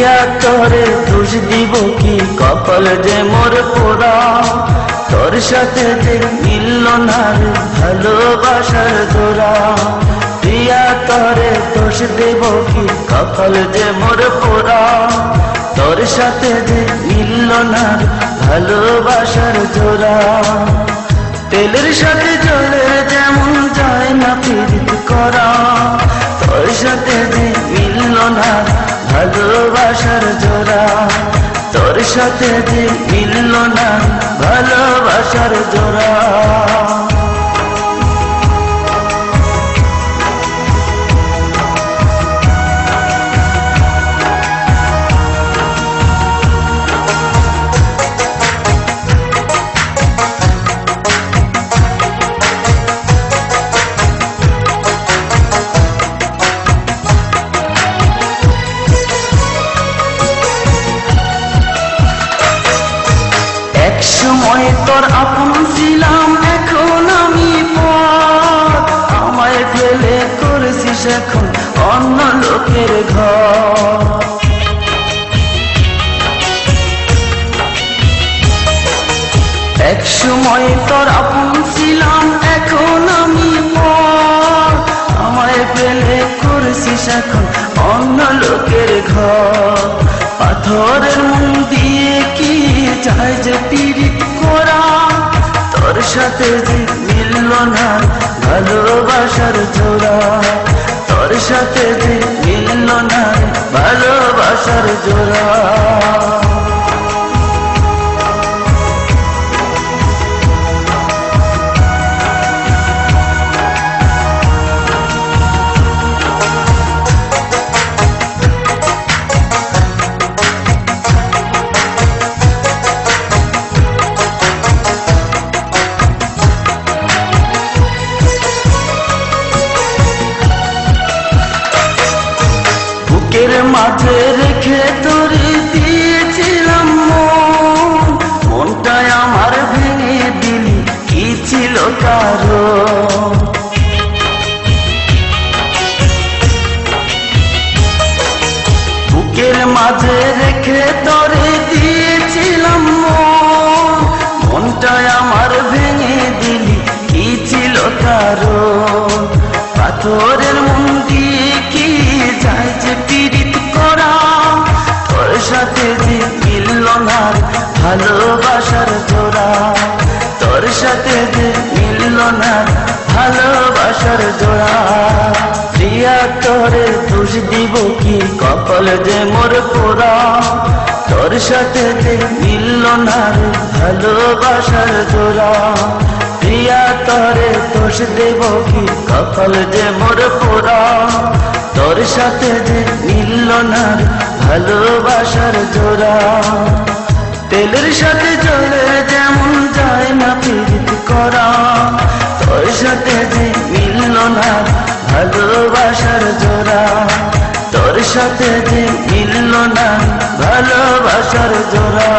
প্রিয়া তোরে দোষ দিব কি, কপাল যে মোর পোড়া, তোর সাথে যে মিলল না রে ভালোবাসার জোড়া। প্রিয়া তোরে দোষ দিব কি, কপাল যে মোর পোড়া, তোর সাথে যে মিলল না রে ভালোবাসার জোড়া। তেলের সাথে জলের যেমন যায় না পীড়িত করা, তোর সাথে যে মিলল না ভালোবাসার জোড়া, তোর সাথে যে মিলল না ভালোবাসার জোড়া। একসময় তোর আপন ছিলাম, এখন আমি পর, আমায় ফেলে করেছিস এখন অন্য লোকের ঘর। একসময় তোর আপন ছিলাম, এখন আমি পর, আমায় ফেলে করেছিস এখন অন্য লোকের ঘর। পাথরের মন দিয়ে কি চাই যে পীড়িত করা, তোর সাথে যে মিলল না ভালোবাসার জোড়া, তোর সাথে যে মিলল না ভালোবাসার জোড়া। বুকের মাঝে রেখে তোরে দিয়েছিলাম মন, মনটাই আমার ভেঙে দিলি কি ছিল কারণ। বুকের মাঝে রেখে তোরে দিয়েছিলাম মন, মনটাই আমার ভেঙে দিলি কি ছিল কারণ। পাথরের মন দিয়ে কি যায় যে পীড়িত করা, তোর সাথে যে মিলল না ভালোবাসার জোড়া, তোর সাথে যে মিলল না ভালোবাসার জোড়া। প্রিয়া তোরে দোষ দিব কি, কপাল যে মোর পোড়া, তোর সাথে যে মিলল না ভালোবাসার জোড়া। প্রিয়া তোরে দোষ দেব কি, কপাল যে মোর পোড়া, তোর সাথে যে মিলল না ভালোবাসার জোড়া। তেলের সাথে জলের যেমন যায় না পীড়িত করা, তোর সাথে যে মিলল না ভালোবাসার জোড়া, তোর সাথে যে মিলল না ভালোবাসার জোড়া।